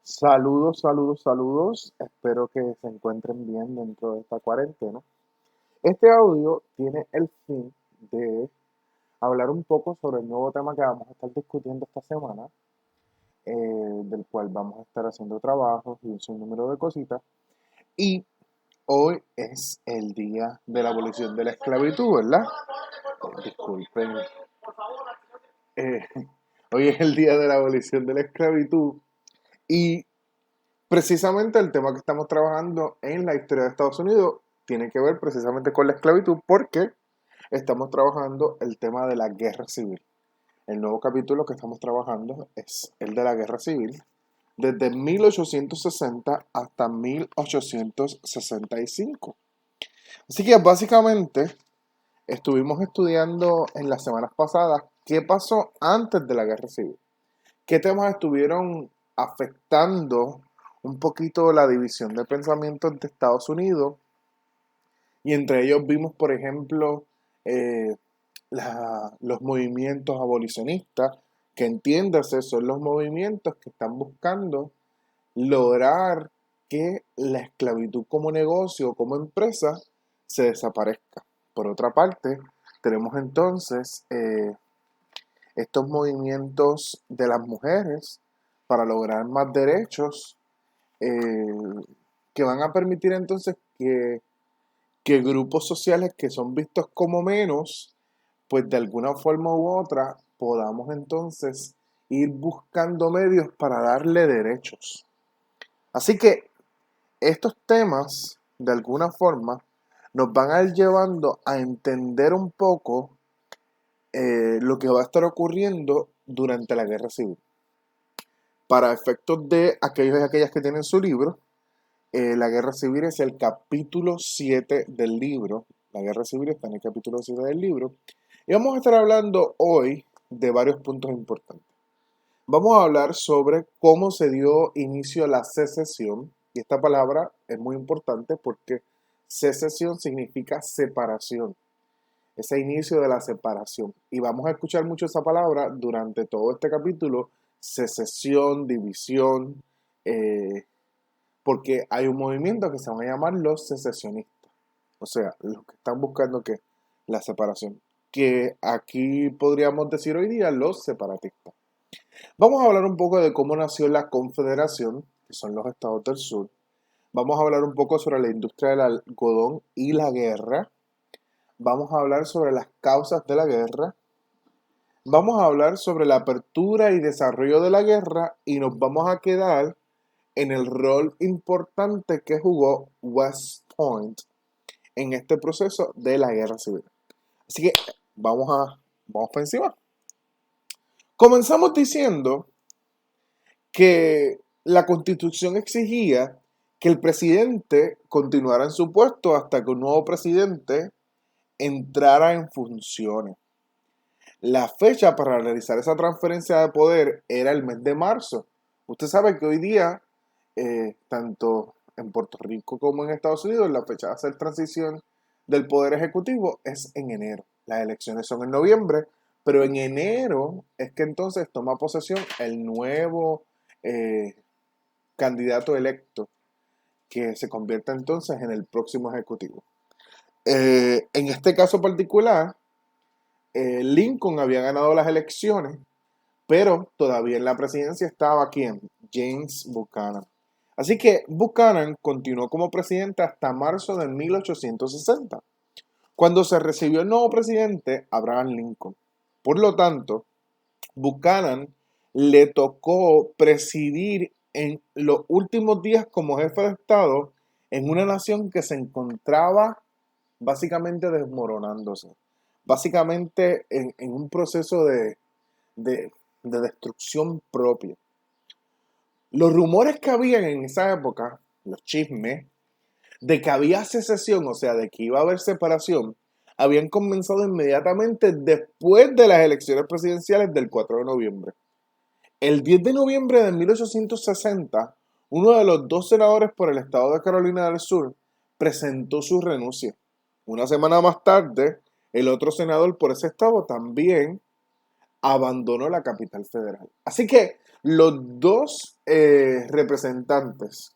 Saludos, saludos, saludos. Espero que se encuentren bien dentro de esta cuarentena. Este audio tiene el fin de hablar un poco sobre el nuevo tema que vamos a estar discutiendo esta semana, del cual vamos a estar haciendo trabajos y un sinnúmero de cositas. Y hoy es el día de la abolición de la esclavitud, ¿verdad? Disculpen. eh, Hoy es el día de la abolición de la esclavitud y precisamente el tema que estamos trabajando en la historia de Estados Unidos tiene que ver precisamente con la esclavitud porque estamos trabajando el tema de la guerra civil. El nuevo capítulo que estamos trabajando es el de la guerra civil desde 1860 hasta 1865. Así que básicamente estuvimos estudiando en las semanas pasadas qué pasó antes de la guerra civil, qué temas estuvieron afectando un poquito la división de pensamientos de Estados Unidos. Y entre ellos vimos, por ejemplo, eh, los movimientos abolicionistas, que entiéndase, son los movimientos que están buscando lograr que la esclavitud como negocio, como empresa, se desaparezca. Por otra parte, tenemos entonces estos movimientos de las mujeres para lograr más derechos, eh, que van a permitir entonces que grupos sociales que son vistos como menos, pues de alguna forma u otra podamos entonces ir buscando medios para darle derechos. Así que estos temas, de alguna forma, nos van a ir llevando a entender un poco lo que va a estar ocurriendo durante la guerra civil. Para efectos de aquellos y aquellas que tienen su libro, la guerra civil es el capítulo 7 del libro. La guerra civil está en el capítulo 7 del libro. Y vamos a estar hablando hoy de varios puntos importantes. Vamos a hablar sobre cómo se dio inicio a la secesión. Y esta palabra es muy importante porque secesión significa separación. Ese inicio de la separación. Y vamos a escuchar mucho esa palabra durante todo este capítulo. Secesión, división, porque hay un movimiento que se van a llamar los secesionistas, o sea, los que están buscando que la separación, que aquí podríamos decir hoy día los separatistas. Vamos a hablar un poco de cómo nació la Confederación, que son los estados del sur. Vamos a hablar un poco sobre la industria del algodón y la guerra. Vamos a hablar sobre las causas de la guerra. Vamos a hablar sobre la apertura y desarrollo de la guerra y nos vamos a quedar en el rol importante que jugó West Point en este proceso de la guerra civil. Así que vamos para encima. Comenzamos diciendo que la Constitución exigía que el presidente continuara en su puesto hasta que un nuevo presidente entrara en funciones. La fecha para realizar esa transferencia de poder era el mes de marzo. Usted sabe que hoy día, tanto en Puerto Rico como en Estados Unidos, la fecha de hacer transición del poder ejecutivo es en enero. Las elecciones son en noviembre, pero en enero es que entonces toma posesión el nuevo eh, candidato electo, que se convierta entonces en el próximo ejecutivo. En este caso particular, Lincoln había ganado las elecciones, pero todavía en la presidencia estaba ¿quién? James Buchanan. Así que Buchanan continuó como presidente hasta marzo de 1860, cuando se recibió el nuevo presidente, Abraham Lincoln. Por lo tanto, Buchanan le tocó presidir en los últimos días como jefe de Estado en una nación que se encontraba básicamente desmoronándose, básicamente en un proceso de, de destrucción propia. Los rumores que habían en esa época, los chismes, de que había secesión, o sea, de que iba a haber separación, habían comenzado inmediatamente después de las elecciones presidenciales del 4 de noviembre. El 10 de noviembre de 1860, uno de los dos senadores por el estado de Carolina del Sur presentó su renuncia. Una semana más tarde, el otro senador por ese estado también abandonó la capital federal. Así que Los dos representantes,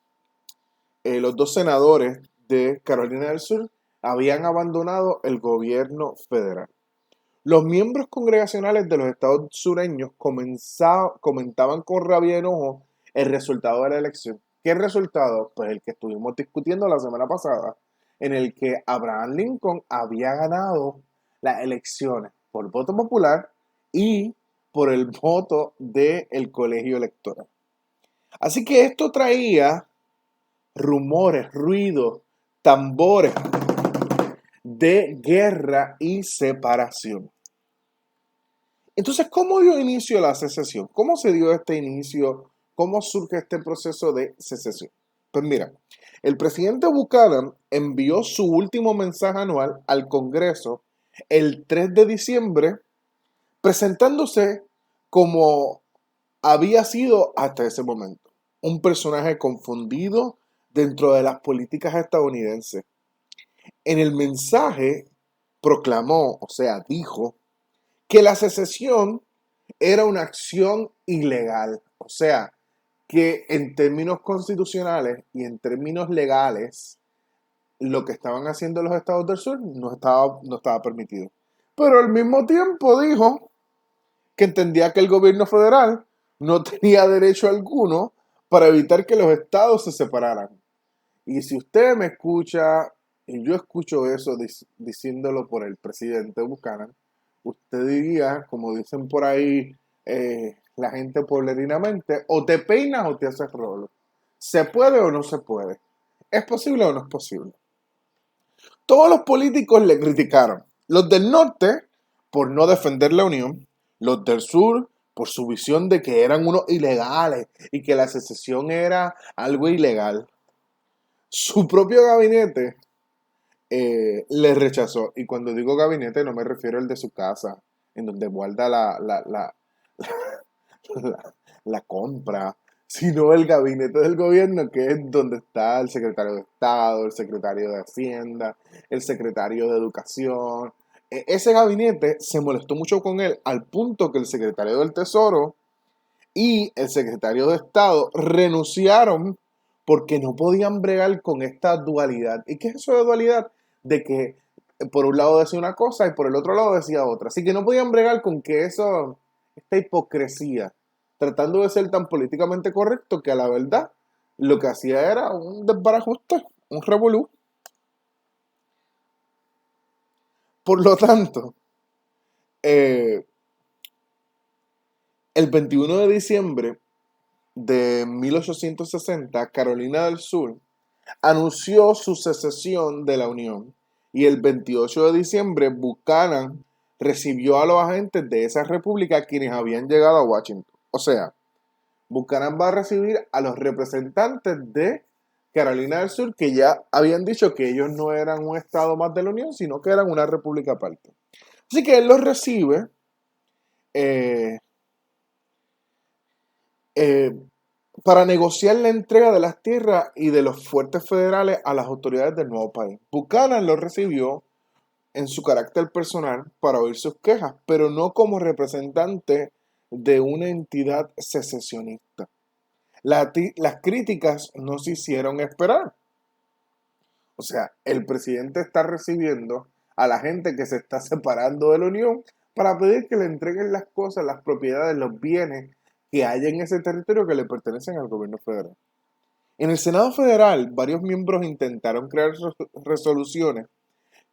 los dos senadores de Carolina del Sur habían abandonado el gobierno federal. Los miembros congregacionales de los estados sureños comentaban con rabia y enojo el resultado de la elección. ¿Qué resultado? Pues el que estuvimos discutiendo la semana pasada, en el que Abraham Lincoln había ganado las elecciones por voto popular y por el voto del colegio electoral. Así que esto traía rumores, ruidos, tambores de guerra y separación. Entonces, ¿cómo dio inicio la secesión? ¿Cómo se dio este inicio? ¿Cómo surge este proceso de secesión? Pues mira, el presidente Buchanan envió su último mensaje anual al Congreso el 3 de diciembre, presentándose como había sido hasta ese momento, un personaje confundido dentro de las políticas estadounidenses. En el mensaje proclamó, o sea, dijo, que la secesión era una acción ilegal. O sea, que en términos constitucionales y en términos legales, lo que estaban haciendo los estados del sur no estaba permitido. Pero al mismo tiempo dijo que entendía que el gobierno federal no tenía derecho alguno para evitar que los estados se separaran. Y si usted me escucha, y yo escucho eso diciéndolo por el presidente Buchanan, usted diría, como dicen por ahí la gente pueblerinamente, o te peinas o te haces rolo. ¿Se puede o no se puede? ¿Es posible o no es posible? Todos los políticos le criticaron. Los del norte por no defender la unión, los del sur por su visión de que eran unos ilegales y que la secesión era algo ilegal. Su propio gabinete le rechazó. Y cuando digo gabinete no me refiero al de su casa, en donde guarda la compra, sino el gabinete del gobierno, que es donde está el secretario de Estado, el secretario de Hacienda, el secretario de Educación. Ese gabinete se molestó mucho con él, al punto que el secretario del Tesoro y el secretario de Estado renunciaron porque no podían bregar con esta dualidad. ¿Y qué es eso de dualidad? De que por un lado decía una cosa y por el otro lado decía otra. Así que no podían bregar con que esta hipocresía, tratando de ser tan políticamente correcto que a la verdad lo que hacía era un desbarajuste, un revolú. Por lo tanto, eh, el 21 de diciembre de 1860, Carolina del Sur anunció su secesión de la Unión y el 28 de diciembre Buchanan recibió a los agentes de esa república quienes habían llegado a Washington. O sea, Buchanan va a recibir a los representantes de Carolina del Sur que ya habían dicho que ellos no eran un estado más de la Unión, sino que eran una república aparte. Así que él los recibe eh, eh, para negociar la entrega de las tierras y de los fuertes federales a las autoridades del nuevo país. Buchanan lo recibió en su carácter personal para oír sus quejas, pero no como representante de una entidad secesionista. Las críticas no se hicieron esperar. O sea, el presidente está recibiendo a la gente que se está separando de la Unión para pedir que le entreguen las cosas, las propiedades, los bienes que hay en ese territorio que le pertenecen al gobierno federal. En el Senado Federal, varios miembros intentaron crear resoluciones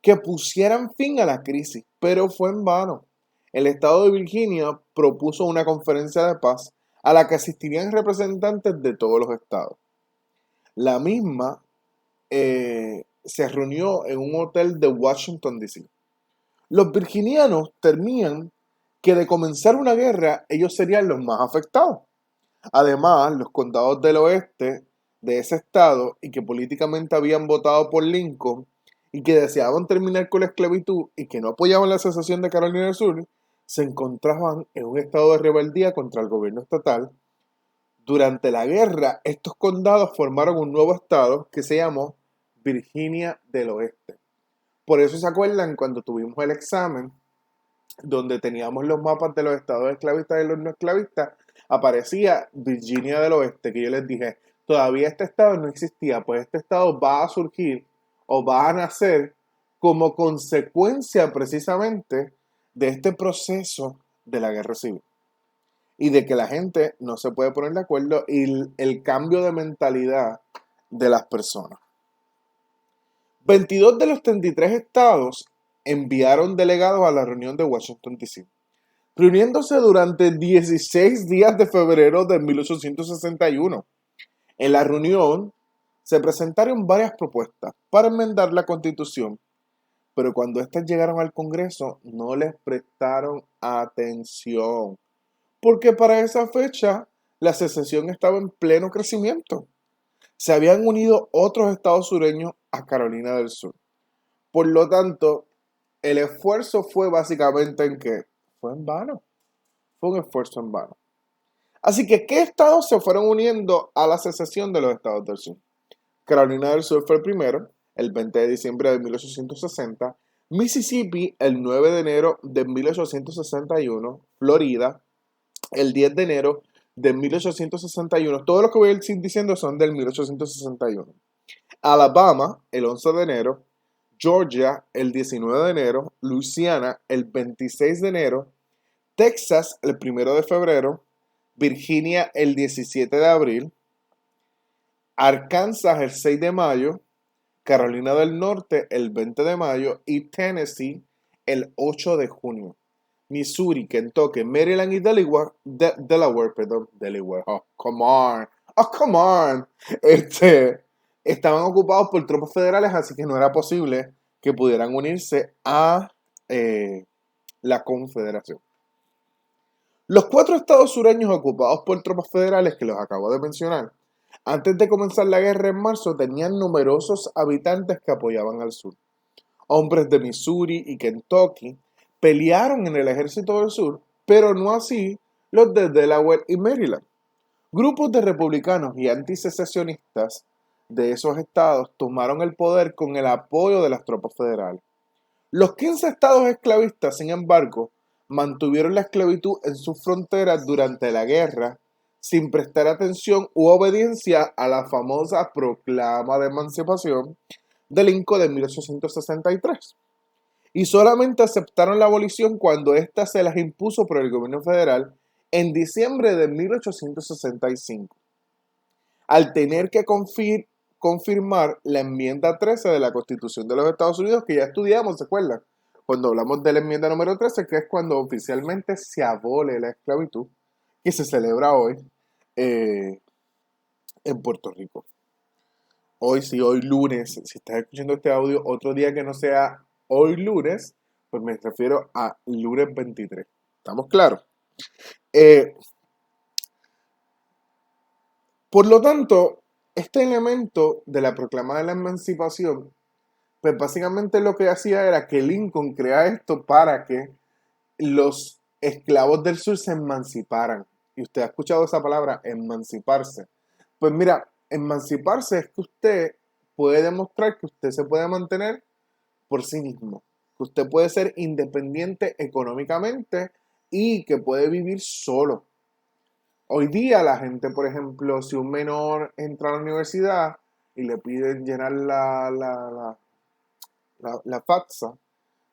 que pusieran fin a la crisis, pero fue en vano. El estado de Virginia propuso una conferencia de paz a la que asistirían representantes de todos los estados. La misma se reunió en un hotel de Washington, D.C. Los virginianos temían que de comenzar una guerra ellos serían los más afectados. Además, los condados del oeste de ese estado y que políticamente habían votado por Lincoln y que deseaban terminar con la esclavitud y que no apoyaban la secesión de Carolina del Sur, se encontraban en un estado de rebeldía contra el gobierno estatal. Durante la guerra, estos condados formaron un nuevo estado que se llamó Virginia del Oeste. Por eso se acuerdan cuando tuvimos el examen donde teníamos los mapas de los estados esclavistas y los no esclavistas, aparecía Virginia del Oeste, que yo les dije, todavía este estado no existía, pues este estado va a surgir o va a nacer como consecuencia precisamente de este proceso de la guerra civil y de que la gente no se puede poner de acuerdo y el cambio de mentalidad de las personas. 22 de los 33 estados enviaron delegados a la reunión de Washington, D.C., reuniéndose durante 16 días de febrero de 1861. En la reunión se presentaron varias propuestas para enmendar la Constitución, pero cuando éstas llegaron al Congreso no les prestaron atención, porque para esa fecha la secesión estaba en pleno crecimiento. Se habían unido otros estados sureños a Carolina del Sur. Por lo tanto, el esfuerzo fue básicamente en que fue en vano. Fue un esfuerzo en vano. Así que, ¿qué estados se fueron uniendo a la secesión de los estados del sur? Carolina del Sur fue el primero, el 20 de diciembre de 1860. Mississippi, el 9 de enero de 1861. Florida, el 10 de enero de 1861. Todo lo que voy a ir diciendo son del 1861. Alabama, el 11 de enero. Georgia, el 19 de enero. Luisiana, el 26 de enero. Texas, el 1 de febrero. Virginia, el 17 de abril. Arkansas, el 6 de mayo. Carolina del Norte, el 20 de mayo. Y Tennessee, el 8 de junio. Missouri, Kentucky, Maryland y Delaware, Delaware, oh, come on, oh, come on, estaban ocupados por tropas federales, así que no era posible que pudieran unirse a la Confederación. Los 4 estados sureños ocupados por tropas federales que los acabo de mencionar, antes de comenzar la guerra en marzo, tenían numerosos habitantes que apoyaban al sur. Hombres de Missouri y Kentucky pelearon en el ejército del sur, pero no así los de Delaware y Maryland. Grupos de republicanos y antisecesionistas de esos estados tomaron el poder con el apoyo de las tropas federales. Los 15 estados esclavistas, sin embargo, mantuvieron la esclavitud en sus fronteras durante la guerra sin prestar atención u obediencia a la famosa Proclama de Emancipación de Lincoln de 1863. Y solamente aceptaron la abolición cuando ésta se las impuso por el gobierno federal en diciembre de 1865, al tener que confirmar la enmienda 13 de la Constitución de los Estados Unidos, que ya estudiamos, ¿se acuerdan? Cuando hablamos de la enmienda número 13, que es cuando oficialmente se abole la esclavitud, que se celebra hoy en Puerto Rico. Hoy, sí, hoy lunes, si estás escuchando este audio, otro día que no sea hoy lunes, pues me refiero a lunes 23. ¿Estamos claros? Por lo tanto, este elemento de la proclama de la emancipación, pues básicamente lo que hacía era que Lincoln crea esto para que los esclavos del sur se emanciparan. Y usted ha escuchado esa palabra, emanciparse. Pues mira, emanciparse es que usted puede demostrar que usted se puede mantener por sí mismo, que usted puede ser independiente económicamente y que puede vivir solo. Hoy día la gente, por ejemplo, si un menor entra a la universidad y le piden llenar la FAFSA,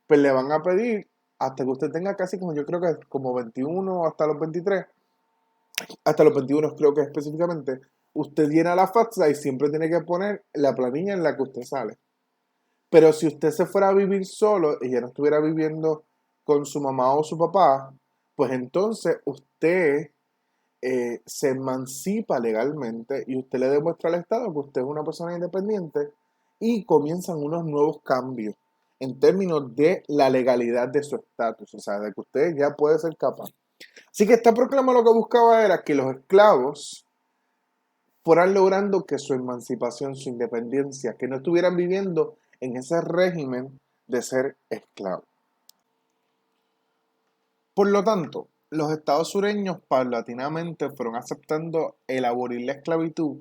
pues le van a pedir hasta que usted tenga casi como yo creo que como 21 hasta los 23, hasta los 21 creo que específicamente, usted llena la FAFSA y siempre tiene que poner la planilla en la que usted sale. Pero si usted se fuera a vivir solo y ya no estuviera viviendo con su mamá o su papá, pues entonces usted se emancipa legalmente y usted le demuestra al Estado que usted es una persona independiente y comienzan unos nuevos cambios en términos de la legalidad de su estatus, o sea, de que usted ya puede ser capaz. Así que esta proclama lo que buscaba era que los esclavos fueran logrando que su emancipación, su independencia, que no estuvieran viviendo en ese régimen de ser esclavos. Por lo tanto, los estados sureños paulatinamente fueron aceptando el abolir la esclavitud,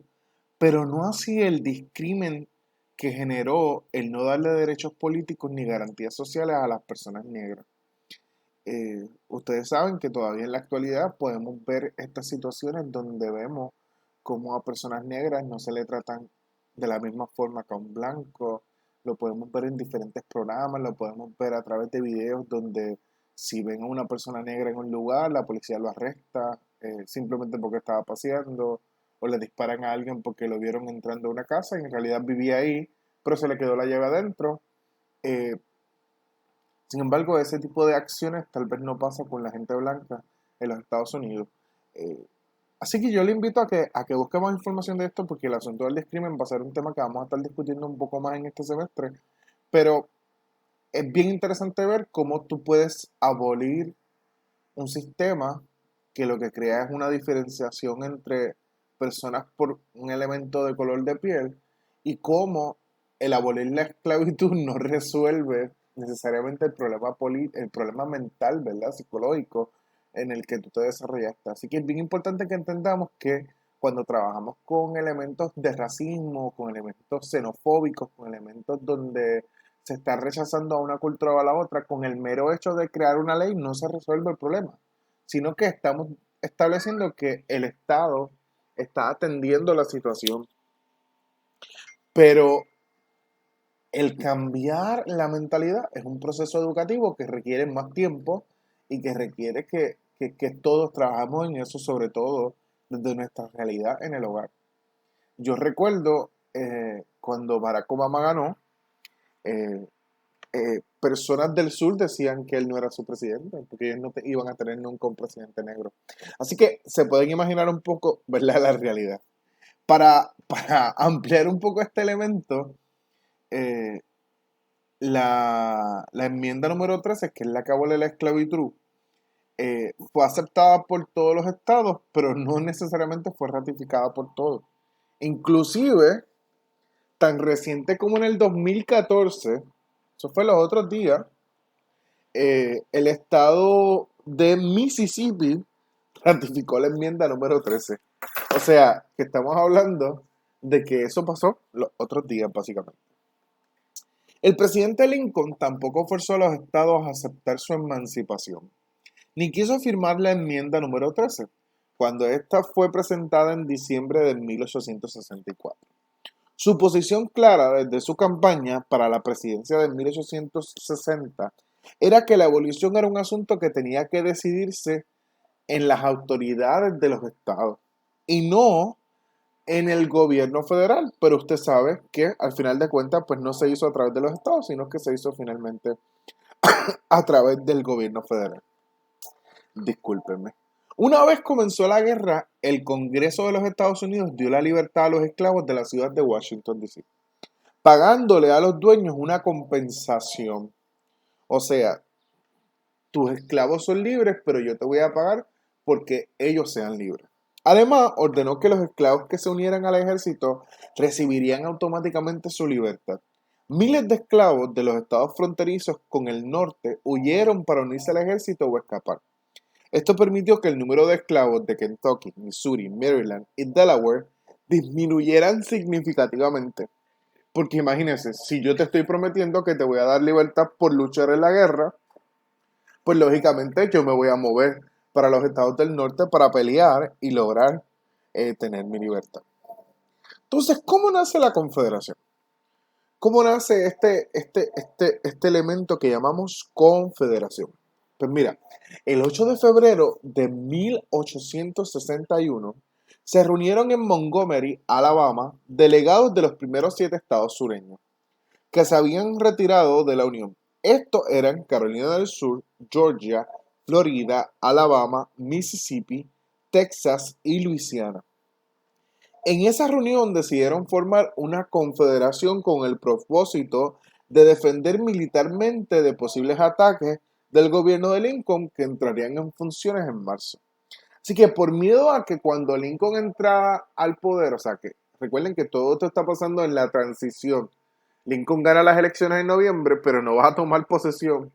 pero no así el discrimen que generó el no darle derechos políticos ni garantías sociales a las personas negras. Ustedes saben que todavía en la actualidad podemos ver estas situaciones donde vemos cómo a personas negras no se le tratan de la misma forma que a un blanco. Lo podemos ver en diferentes programas, lo podemos ver a través de videos donde si ven a una persona negra en un lugar, la policía lo arresta simplemente porque estaba paseando, o le disparan a alguien porque lo vieron entrando a una casa y en realidad vivía ahí, pero se le quedó la llave adentro. Eh, Sin embargo, ese tipo de acciones tal vez no pasa con la gente blanca en los Estados Unidos. Eh, Así que yo le invito a que busque más información de esto porque el asunto del discrimen va a ser un tema que vamos a estar discutiendo un poco más en este semestre. Pero es bien interesante ver cómo tú puedes abolir un sistema que lo que crea es una diferenciación entre personas por un elemento de color de piel y cómo el abolir la esclavitud no resuelve necesariamente el problema mental, ¿verdad? Psicológico en el que tú te desarrollaste. Así que es bien importante que entendamos que cuando trabajamos con elementos de racismo, con elementos xenofóbicos, con elementos donde se está rechazando a una cultura o a la otra, con el mero hecho de crear una ley no se resuelve el problema, sino que estamos estableciendo que el Estado está atendiendo la situación. Pero el cambiar la mentalidad es un proceso educativo que requiere más tiempo y que requiere que todos trabajamos en eso, sobre todo desde nuestra realidad en el hogar. Yo recuerdo cuando Barack Obama ganó, eh, personas del sur decían que él no era su presidente, porque ellos no iban a tener nunca un presidente negro. Así que se pueden imaginar un poco, ¿verdad?, la realidad. Para ampliar un poco este elemento, eh, la enmienda número 13, que es la que abole la esclavitud, fue aceptada por todos los estados, pero no necesariamente fue ratificada por todos. Inclusive, tan reciente como en el 2014, eso fue los otros días, el estado de Mississippi ratificó la enmienda número 13. O sea, que estamos hablando de que eso pasó los otros días, básicamente. El presidente Lincoln tampoco forzó a los estados a aceptar su emancipación, ni quiso firmar la enmienda número 13, cuando esta fue presentada en diciembre de 1864. Su posición clara desde su campaña para la presidencia de 1860 era que la abolición era un asunto que tenía que decidirse en las autoridades de los estados y no en el gobierno federal. Pero usted sabe que al final de cuentas pues no se hizo a través de los estados, sino que se hizo finalmente a través del gobierno federal. Discúlpenme. Una vez comenzó la guerra, el Congreso de los Estados Unidos dio la libertad a los esclavos de la ciudad de Washington, D.C., pagándole a los dueños una compensación. O sea, tus esclavos son libres, pero yo te voy a pagar porque ellos sean libres. Además, ordenó que los esclavos que se unieran al ejército recibirían automáticamente su libertad. Miles de esclavos de los estados fronterizos con el norte huyeron para unirse al ejército o escapar. Esto permitió que el número de esclavos de Kentucky, Missouri, Maryland y Delaware disminuyeran significativamente. Porque imagínense, si yo te estoy prometiendo que te voy a dar libertad por luchar en la guerra, pues lógicamente yo me voy a mover para los estados del norte para pelear y lograr tener mi libertad. Entonces, ¿cómo nace la Confederación? ¿Cómo nace este elemento que llamamos Confederación? Pues mira, el 8 de febrero de 1861 se reunieron en Montgomery, Alabama, delegados de los primeros 7 estados sureños que se habían retirado de la Unión. Estos eran Carolina del Sur, Georgia, Florida, Alabama, Mississippi, Texas y Luisiana. En esa reunión decidieron formar una confederación con el propósito de defender militarmente de posibles ataques del gobierno de Lincoln que entrarían en funciones en marzo. Así que por miedo a que cuando Lincoln entrara al poder, o sea que recuerden que todo esto está pasando en la transición. Lincoln gana las elecciones en noviembre, pero no va a tomar posesión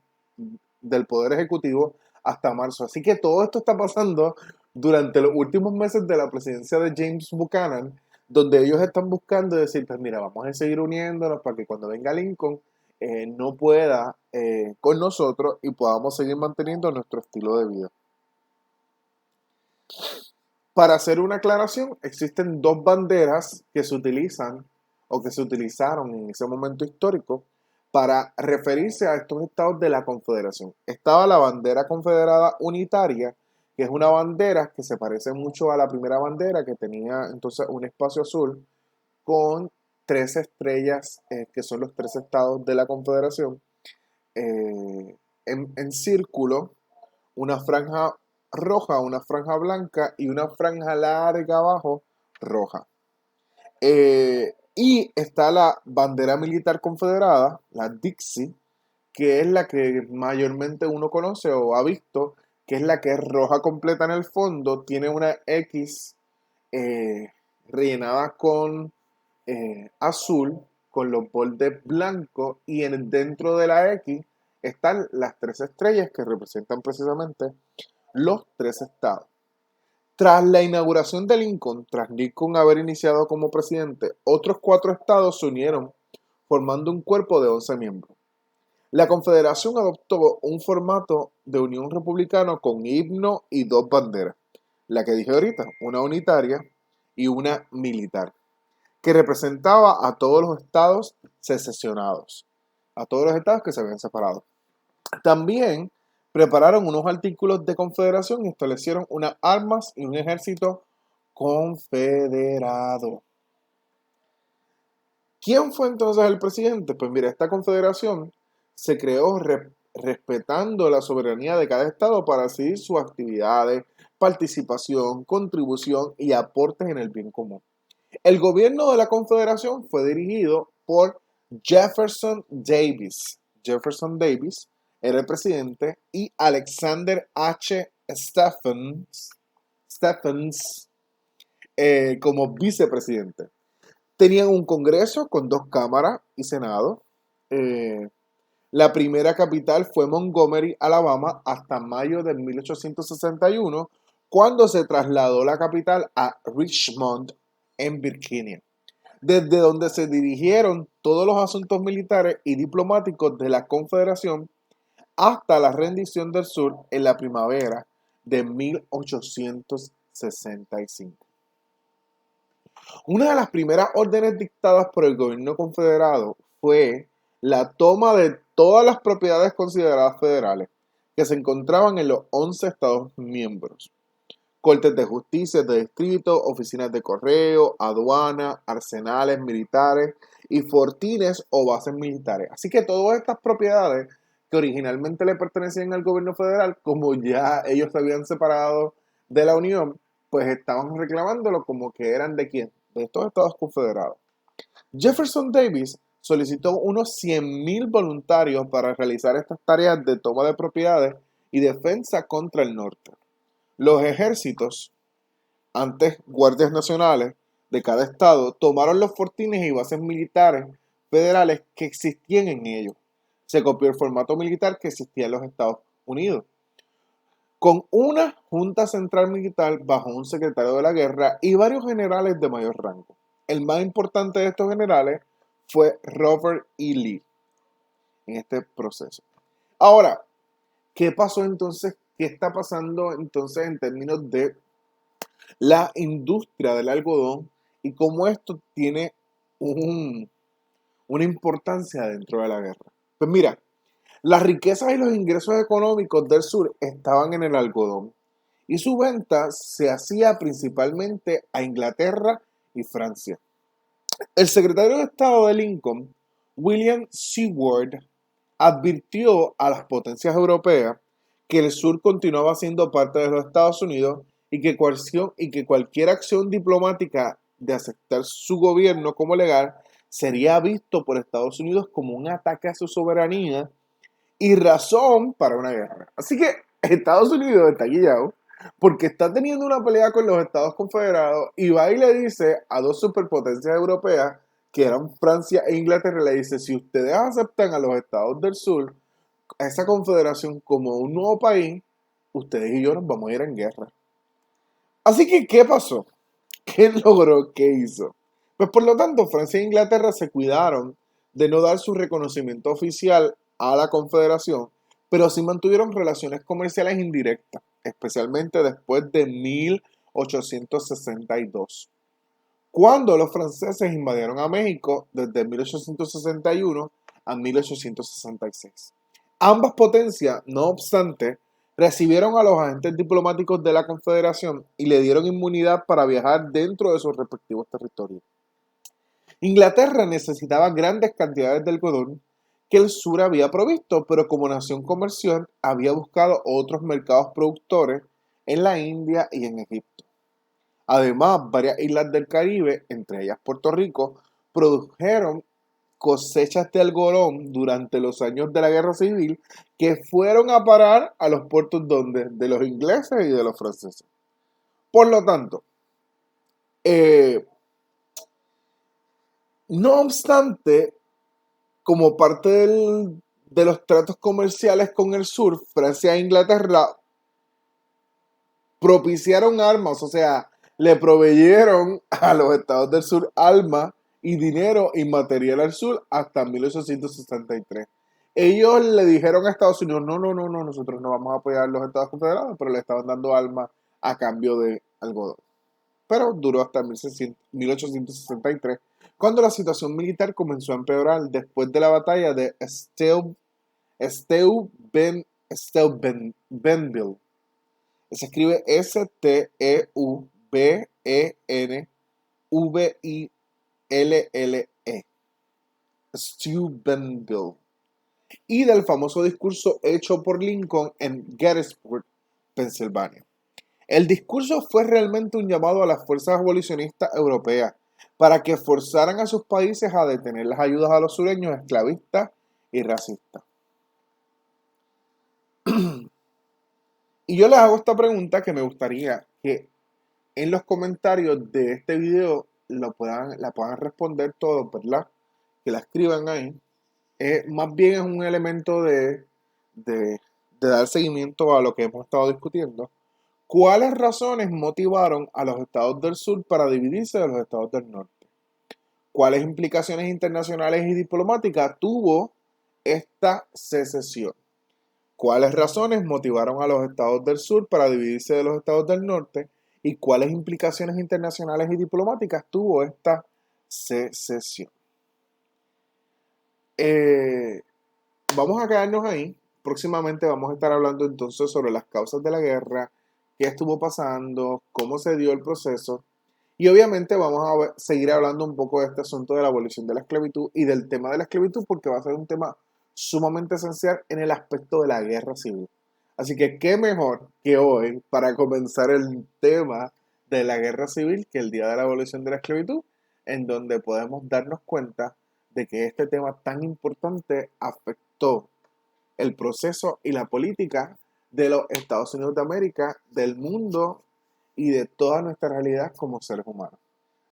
del poder ejecutivo hasta marzo. Así que todo esto está pasando durante los últimos meses de la presidencia de James Buchanan, donde ellos están buscando decir, pues mira, vamos a seguir uniéndonos para que cuando venga Lincoln, no pueda con nosotros y podamos seguir manteniendo nuestro estilo de vida. Para hacer una aclaración, existen dos banderas que se utilizan o que se utilizaron en ese momento histórico para referirse a estos estados de la Confederación. Estaba la bandera confederada unitaria, que es una bandera que se parece mucho a la primera bandera, que tenía entonces un espacio azul con tres estrellas, que son los tres estados de la Confederación, en círculo, una franja roja, una franja blanca y una franja larga abajo roja. Y está la bandera militar confederada, la Dixie, que es la que mayormente uno conoce o ha visto, que es la que es roja completa en el fondo, tiene una X rellenada con azul, con los bordes blancos, y dentro de la X están las tres estrellas que representan precisamente los tres estados. Tras la inauguración de Lincoln, tras Lincoln haber iniciado como presidente, otros cuatro estados se unieron formando un cuerpo de 11 miembros. La Confederación adoptó un formato de unión republicano con himno y dos banderas. La que dije ahorita, una unitaria y una militar, que representaba a todos los estados secesionados, a todos los estados que se habían separado. También prepararon unos artículos de confederación y establecieron unas armas y un ejército confederado. ¿Quién fue entonces el presidente? Pues mira, esta confederación se creó respetando la soberanía de cada estado para seguir sus actividades, participación, contribución y aportes en el bien común. El gobierno de la confederación fue dirigido por Jefferson Davis. Jefferson Davis era el presidente y Alexander H. Stephens como vicepresidente. Tenían un congreso con dos cámaras y senado. La primera capital fue Montgomery, Alabama, hasta mayo de 1861, cuando se trasladó la capital a Richmond, en Virginia, desde donde se dirigieron todos los asuntos militares y diplomáticos de la Confederación hasta la rendición del sur en la primavera de 1865. Una de las primeras órdenes dictadas por el gobierno confederado fue la toma de todas las propiedades consideradas federales que se encontraban en los 11 estados miembros. Cortes de justicia de distrito, oficinas de correo, aduana, arsenales militares y fortines o bases militares. Así que todas estas propiedades que originalmente le pertenecían al gobierno federal, como ya ellos se habían separado de la Unión, pues estaban reclamándolo como que eran de quién, de estos estados confederados. Jefferson Davis solicitó unos 100,000 voluntarios para realizar estas tareas de toma de propiedades y defensa contra el norte. Los ejércitos, antes guardias nacionales de cada estado, tomaron los fortines y bases militares federales que existían en ellos. Se copió el formato militar que existía en los Estados Unidos, con una junta central militar bajo un secretario de la guerra y varios generales de mayor rango. El más importante de estos generales fue Robert E. Lee en este proceso. Ahora, ¿qué pasó entonces? ¿Qué está pasando entonces en términos de la industria del algodón y cómo esto tiene una importancia dentro de la guerra? Pues mira, las riquezas y los ingresos económicos del sur estaban en el algodón y su venta se hacía principalmente a Inglaterra y Francia. El secretario de Estado de Lincoln, William Seward, advirtió a las potencias europeas que el sur continuaba siendo parte de los Estados Unidos y que cualquier acción diplomática de aceptar su gobierno como legal sería visto por Estados Unidos como un ataque a su soberanía y razón para una guerra. Así que Estados Unidos está guillado porque está teniendo una pelea con los Estados Confederados y va y le dice a dos superpotencias europeas, que eran Francia e Inglaterra, le dice, si ustedes aceptan a los Estados del Sur, a esa confederación como un nuevo país, ustedes y yo nos vamos a ir en guerra. Así que, ¿qué pasó? ¿Qué logró? ¿Qué hizo? Pues por lo tanto, Francia e Inglaterra se cuidaron de no dar su reconocimiento oficial a la Confederación, pero sí mantuvieron relaciones comerciales indirectas, especialmente después de 1862, cuando los franceses invadieron a México desde 1861 a 1866. Ambas potencias, no obstante, recibieron a los agentes diplomáticos de la Confederación y le dieron inmunidad para viajar dentro de sus respectivos territorios. Inglaterra necesitaba grandes cantidades de algodón que el sur había provisto, pero como nación comercial había buscado otros mercados productores en la India y en Egipto. Además, varias islas del Caribe, entre ellas Puerto Rico, produjeron cosechas de algodón durante los años de la Guerra Civil que fueron a parar a los puertos de los ingleses y de los franceses. Por lo tanto, eh, no obstante, como parte de los tratos comerciales con el sur, Francia e Inglaterra propiciaron armas, o sea, le proveyeron a los estados del sur armas y dinero y material al sur hasta 1863. Ellos le dijeron a Estados Unidos, no, no, no, no, nosotros no vamos a apoyar a los Estados Confederados, pero le estaban dando armas a cambio de algodón. Pero duró hasta 1863, cuando la situación militar comenzó a empeorar después de la batalla de Steubenville. Se escribe Steubenville. Steubenville. Y del famoso discurso hecho por Lincoln en Gettysburg, Pensilvania. El discurso fue realmente un llamado a las fuerzas abolicionistas europeas para que forzaran a sus países a detener las ayudas a los sureños esclavistas y racistas. Y yo les hago esta pregunta que me gustaría que en los comentarios de este video la puedan responder todos, ¿verdad? Que la escriban ahí. Más bien es un elemento de dar seguimiento a lo que hemos estado discutiendo. ¿Cuáles razones motivaron a los estados del sur para dividirse de los estados del norte? ¿Cuáles implicaciones internacionales y diplomáticas tuvo esta secesión? ¿Cuáles razones motivaron a los estados del sur para dividirse de los estados del norte? ¿Y cuáles implicaciones internacionales y diplomáticas tuvo esta secesión? Vamos a quedarnos ahí. Próximamente vamos a estar hablando entonces sobre las causas de la guerra, qué estuvo pasando, cómo se dio el proceso. Y obviamente vamos a seguir hablando un poco de este asunto de la abolición de la esclavitud y del tema de la esclavitud, porque va a ser un tema sumamente esencial en el aspecto de la guerra civil. Así que qué mejor que hoy para comenzar el tema de la guerra civil que el día de la abolición de la esclavitud, en donde podemos darnos cuenta de que este tema tan importante afectó el proceso y la política de los Estados Unidos de América, del mundo y de toda nuestra realidad como seres humanos.